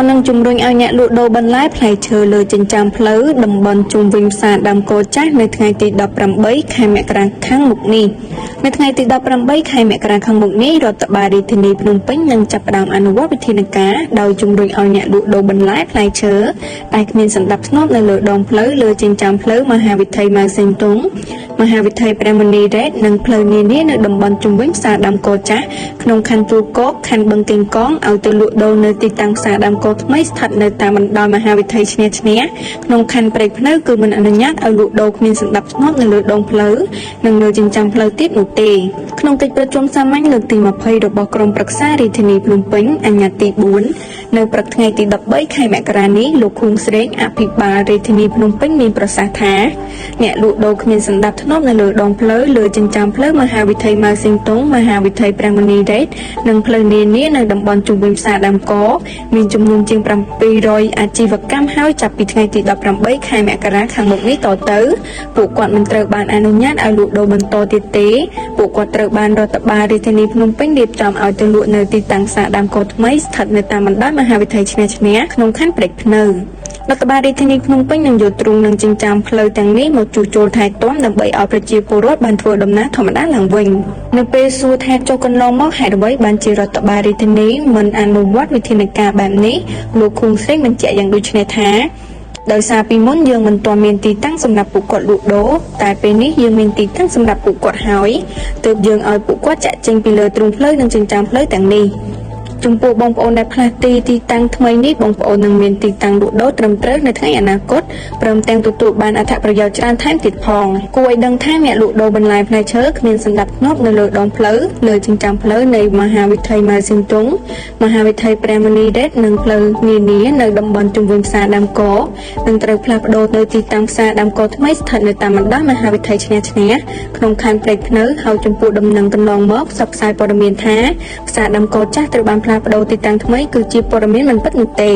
នឹងជំរុញឲ្យអ្នកលក់ដូរបន្លែផ្លែឈើលើចិញ្ចើមផ្លូវតំបន់ជុំវិញផ្សារដើមកោចាស់នៅថ្ងៃទី18ខែមករាខាងមុខនេះនៅថ្ងៃទី18ខែមករាខាងមុខនេះរដ្ឋបាលរាជធានីភ្នំពេញនឹងចាប់ផ្ដើមអនុវត្តវិធានការដោយជំរុញឲ្យអ្នកលក់ដូរបន្លែផ្លែឈើតែគ្មានសណ្ដាប់ធ្នាប់នៅលើដងផ្លូវលើចិញ្ចើមផ្លូវមហាវិថីម៉ៅសេងតុងមហាវិថីព្រះមុនីរ៉េតនិងផ្លូវនានានៅតំបន់ជុំវិញផ្សារដើមកោចាស់ក្នុងខណ្ឌទួលគោកខណ្ឌបឹងកេងកងឲ្យទៅលក់ដូរនៅទីតាំងផ្សារដើមកោថ្មីស្ថិតនៅតាមបណ្ដោយមហាវិថីឈ្នះក្នុងខណ្ឌព្រែកភ្នៅគឺមិនអនុញ្ញាតឲ្យលក់ដូរគ្មានសណ្ដាប់ធ្នាប់នៅលើដងផ្លូវនិងនៅចិញ្ចើមផ្លូវទៀតនោះទេក្នុងកិច្ចប្រជុំសាមញ្ញលើកទី20របស់ក្រុមប្រឹក្សារាជធានីភ្នំពេញអាជ្ញាទី4នៅព្រឹកថ្ងៃទី13ខែមករានេះលោកខួងស្រេងអភិបាលរាជធានីភ្នំពេញមានប្រសាសន៍ថាអ្នកលក់ដូរគ្មានសណ្ដាប់ធ្នាប់នៅលើដងផ្លូវលើចិញ្ចើមផ្លូវមហាវិថីម៉ៅសេងតុងមហាវិថីព្រះមុនីរ៉េតនិងផ្លូវនានានៅតំបន់ជុំវិញផ្សារដើមកោមានចំនួនជាង700អាជីវកម្មហើយចាប់ពីថ្ងៃទី18ខែមករាខាងមុខនេះតទៅពួកគាត់មិនត្រូវបានអនុញ្ញាតឲ្យលក់ដូរបន្តទៀតទេពួកគាត់ត្រូវបានរដ្ឋបាលរាជធានីភ្នំពេញរៀបចំឲ្យទៅលក់នៅទីតាំងផ្សារដើមកោថ្មីស្ថិតនៅតាមបណ្ដោយមហាវិថីឈ្នះក្នុងខណ្ឌព្រែកភ្នៅរដ្ឋបាលរាជធានីភ្នំពេញនឹងយកទ្រង់នឹងចិញ្ចើមផ្លូវទាំងនេះមកជួសជុលថែទាំដើម្បីឲ្យប្រជាពលរដ្ឋបានធ្វើដំណើរធម្មតាឡើងវិញនៅពេលសួរថាចុះកន្លងមកហេតុអ្វីបានជារដ្ឋបាលរាជធានីមិនអនុវត្តវិធានការបែបនេះលោកខួងស្រេងបញ្ជាក់យ៉ាងដូចនេះថាដោយសារពីមុនយើងមិនទាន់មានទីតាំងសម្រាប់ពួកគាត់លក់ដូរតែពេលនេះយើងមានទីតាំងសម្រាប់ពួកគាត់ហើយទើបយើងឲ្យពួកគាត់ចាក់ចេញពីលើទ្រូងផ្លូវនិងចិញ្ចើមផ្លូវទាំងនេះចំពោះបងប្អូនដែលផ្លាស់ទីតាំងថ្មីនេះបងប្អូននឹងមានទីតាំងលក់ដូរត្រឹមត្រូវនៅថ្ងៃអនាគតព្រមទាំងទទួលបានអត្ថប្រយោជន៍ច្រើនថែមទៀតផងគួរឲ្យដឹងថាអ្នកលក់ដូរបន្លែផ្លែឈើគ្មានសណ្ដាប់ធ្នាប់នៅលើដងផ្លូវលើចិញ្ចើមផ្លូវនៃមហាវិថីម៉ៅសេងតុងមហាវិថីព្រះមុនីរ៉េតនិងផ្លូវនានានៅតំបន់ជុំវិញផ្សារដើមកោនឹងត្រូវផ្លាស់ប្ដូរទៅទីតាំងផ្សារដើមកោថ្មីស្ថិតនៅតាមបណ្ដោយមហាវិថីឈ្នះក្នុងខណ្ឌព្រែកភ្នៅហើយចំពោះដំណឹងកន្លងមកផ្សព្វផ្សាយព័ត៌មានថាផ្សារដើមកោចាស់ត្រូវបានផ្លាស់ប្ដូរទីតាំងថ្មីគឺជាព័ត៌មានមិនពិតនោះទេ